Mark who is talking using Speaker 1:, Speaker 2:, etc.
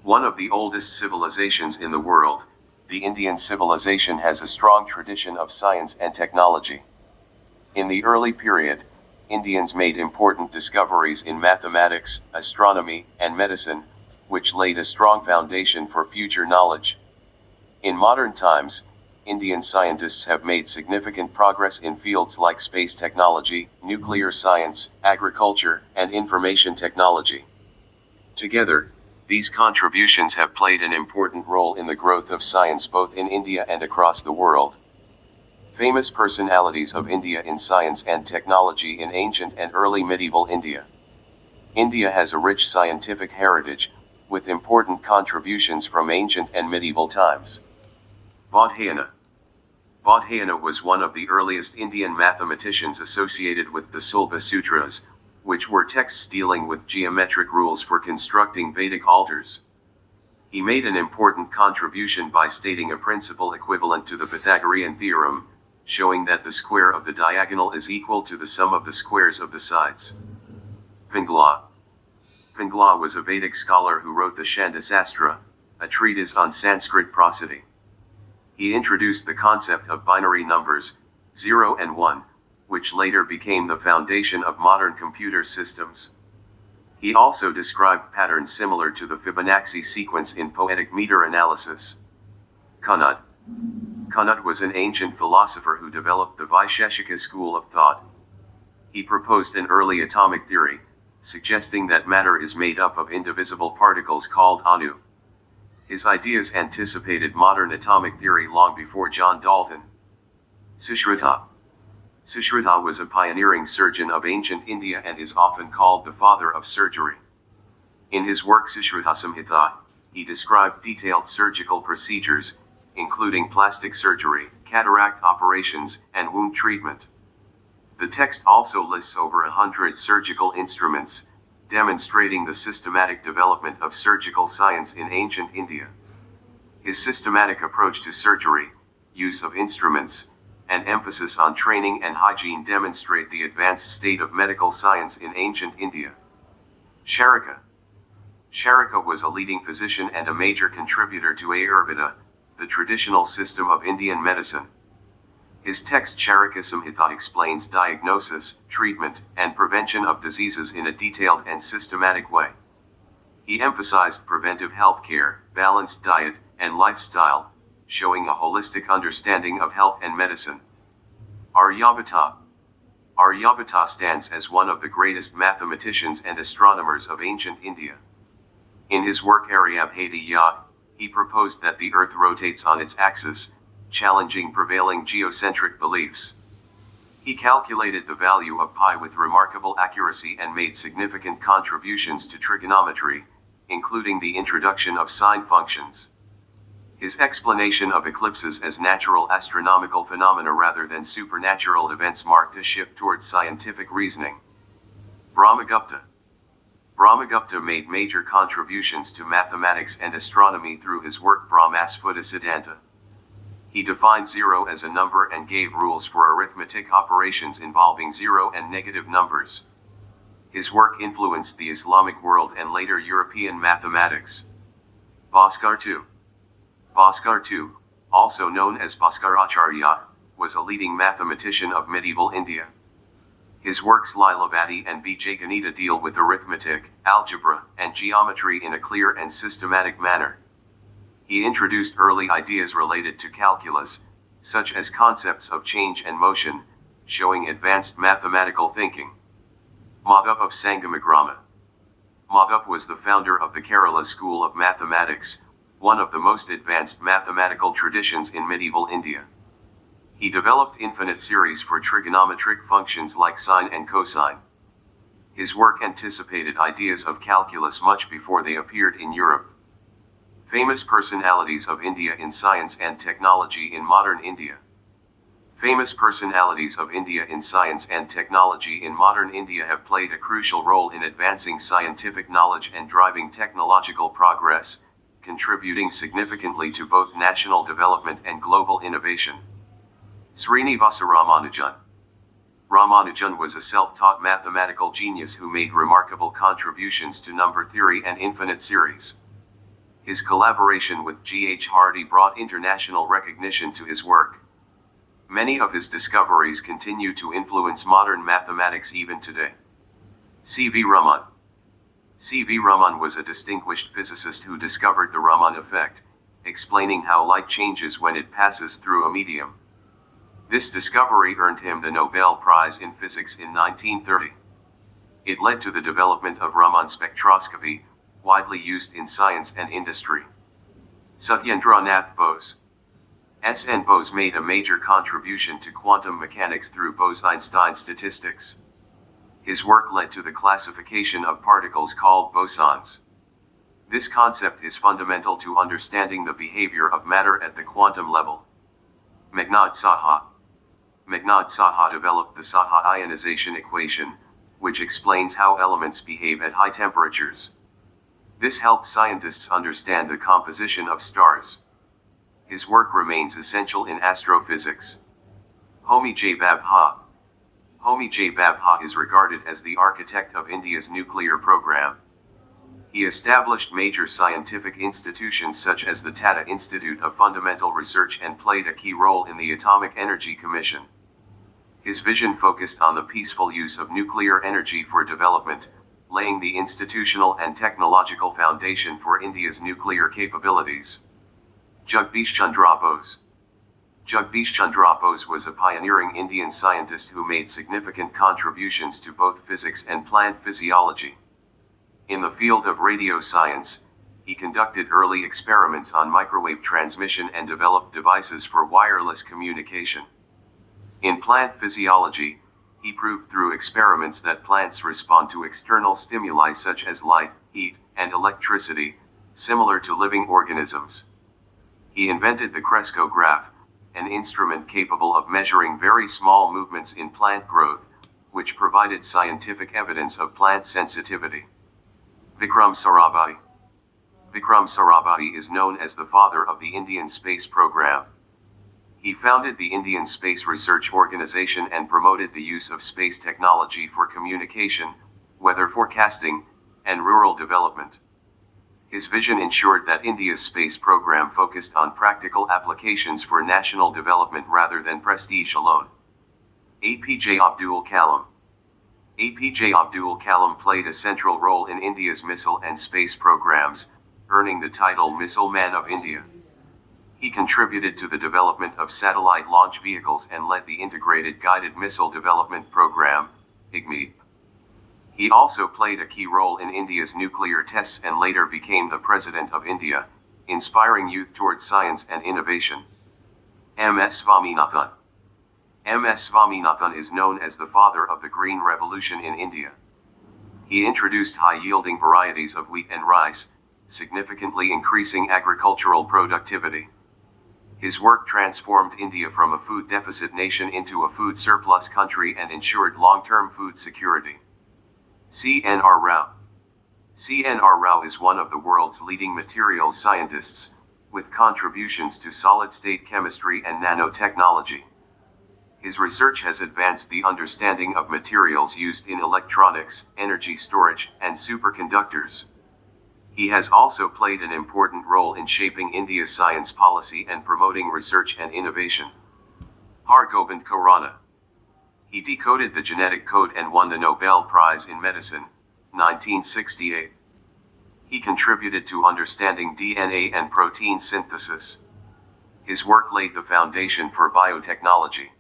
Speaker 1: One of the oldest civilizations in the world, the Indian civilization has a strong tradition of science and technology. In the early period, Indians made important discoveries in mathematics, astronomy, and medicine, which laid a strong foundation for future knowledge. In modern times, Indian scientists have made significant progress in fields like space technology, nuclear science, agriculture, and information technology. Together, these contributions have played an important role in the growth of science both in India and across the world. Famous personalities of India in science and technology in ancient and early medieval India. India has a rich scientific heritage, with important contributions from ancient and medieval times. Bodhayana. Bodhayana was one of the earliest Indian mathematicians associated with the Sulba Sutras, which were texts dealing with geometric rules for constructing Vedic altars. He made an important contribution by stating a principle equivalent to the Pythagorean theorem, showing that the square of the diagonal is equal to the sum of the squares of the sides. Pingala. Pingala was a Vedic scholar who wrote the Shandasastra, a treatise on Sanskrit prosody. He introduced the concept of binary numbers, 0 and 1, which later became the foundation of modern computer systems. He also described patterns similar to the Fibonacci sequence in poetic meter analysis. Kanad. Kanad was an ancient philosopher who developed the Vaisheshika school of thought. He proposed an early atomic theory, suggesting that matter is made up of indivisible particles called anu. His ideas anticipated modern atomic theory long before John Dalton. Sushruta. Sushruta was a pioneering surgeon of ancient India and is often called the father of surgery. In his work Sushruta Samhita, he described detailed surgical procedures, including plastic surgery, cataract operations, and wound treatment. The text also lists over 100 surgical instruments, demonstrating the systematic development of surgical science in ancient India. His systematic approach to surgery, use of instruments, and emphasis on training and hygiene demonstrate the advanced state of medical science in ancient India. Charaka. Charaka was a leading physician and a major contributor to Ayurveda, the traditional system of Indian medicine. His text Charaka Samhita explains diagnosis, treatment, and prevention of diseases in a detailed and systematic way. He emphasized preventive health care, balanced diet, and lifestyle, showing a holistic understanding of health and medicine. Aryabhata. Aryabhata stands as one of the greatest mathematicians and astronomers of ancient India. In his work Aryabhata, he proposed that the Earth rotates on its axis, challenging prevailing geocentric beliefs. He calculated the value of pi with remarkable accuracy and made significant contributions to trigonometry, including the introduction of sine functions. His explanation of eclipses as natural astronomical phenomena rather than supernatural events marked a shift towards scientific reasoning. Brahmagupta. Brahmagupta made major contributions to mathematics and astronomy through his work Brahmasphutta Siddhanta. He defined zero as a number and gave rules for arithmetic operations involving zero and negative numbers. His work influenced the Islamic world and later European mathematics. Bhaskar II. Bhaskar II, also known as Bhaskaracharya, was a leading mathematician of medieval India. His works Lilavati and Bijaganita deal with arithmetic, algebra, and geometry in a clear and systematic manner. He introduced early ideas related to calculus, such as concepts of change and motion, showing advanced mathematical thinking. Madhav of Sangamagrama. Madhav was the founder of the Kerala School of Mathematics, one of the most advanced mathematical traditions in medieval India. He developed infinite series for trigonometric functions like sine and cosine. His work anticipated ideas of calculus much before they appeared in Europe. Famous personalities of India in science and technology in modern India. Famous personalities of India in science and technology in modern India have played a crucial role in advancing scientific knowledge and driving technological progress, contributing significantly to both national development and global innovation. Srinivasa Ramanujan. Ramanujan was a self-taught mathematical genius who made remarkable contributions to number theory and infinite series. His collaboration with G.H. Hardy brought international recognition to his work. Many of his discoveries continue to influence modern mathematics even today. C.V. Raman. C.V. Raman was a distinguished physicist who discovered the Raman effect, explaining how light changes when it passes through a medium. This discovery earned him the Nobel Prize in Physics in 1930. It led to the development of Raman spectroscopy, widely used in science and industry. Satyendra Nath Bose. S.N. Bose made a major contribution to quantum mechanics through Bose-Einstein statistics. His work led to the classification of particles called bosons. This concept is fundamental to understanding the behavior of matter at the quantum level. Meghnad Saha. Meghnad Saha developed the Saha ionization equation, which explains how elements behave at high temperatures. This helped scientists understand the composition of stars. His work remains essential in astrophysics. Homi J. Bhabha. Homi J. Bhabha is regarded as the architect of India's nuclear program. He established major scientific institutions such as the Tata Institute of Fundamental Research and played a key role in the Atomic Energy Commission. His vision focused on the peaceful use of nuclear energy for development, laying the institutional and technological foundation for India's nuclear capabilities. Jagdish Chandra Bose. Jagdish Chandra Bose was a pioneering Indian scientist who made significant contributions to both physics and plant physiology. In the field of radio science, he conducted early experiments on microwave transmission and developed devices for wireless communication. In plant physiology, he proved through experiments that plants respond to external stimuli such as light, heat, and electricity, similar to living organisms. He invented the crescograph, an instrument capable of measuring very small movements in plant growth, which provided scientific evidence of plant sensitivity. Vikram Sarabhai. Vikram Sarabhai is known as the father of the Indian space program. He founded the Indian Space Research Organization and promoted the use of space technology for communication, weather forecasting, and rural development. His vision ensured that India's space program focused on practical applications for national development rather than prestige alone. APJ Abdul Kalam. APJ Abdul Kalam played a central role in India's missile and space programs, earning the title Missile Man of India. He contributed to the development of satellite launch vehicles and led the Integrated Guided Missile Development Program, IGMI. He also played a key role in India's nuclear tests and later became the President of India, inspiring youth towards science and innovation. M.S. Swaminathan. M.S. Swaminathan is known as the father of the Green Revolution in India. He introduced high-yielding varieties of wheat and rice, significantly increasing agricultural productivity. His work transformed India from a food deficit nation into a food surplus country and ensured long-term food security. C.N.R. Rao. C.N.R. Rao is one of the world's leading materials scientists, with contributions to solid-state chemistry and nanotechnology. His research has advanced the understanding of materials used in electronics, energy storage, and superconductors. He has also played an important role in shaping India's science policy and promoting research and innovation. Hargobind Khorana. He decoded the genetic code and won the Nobel Prize in Medicine, 1968. He contributed to understanding DNA and protein synthesis. His work laid the foundation for biotechnology.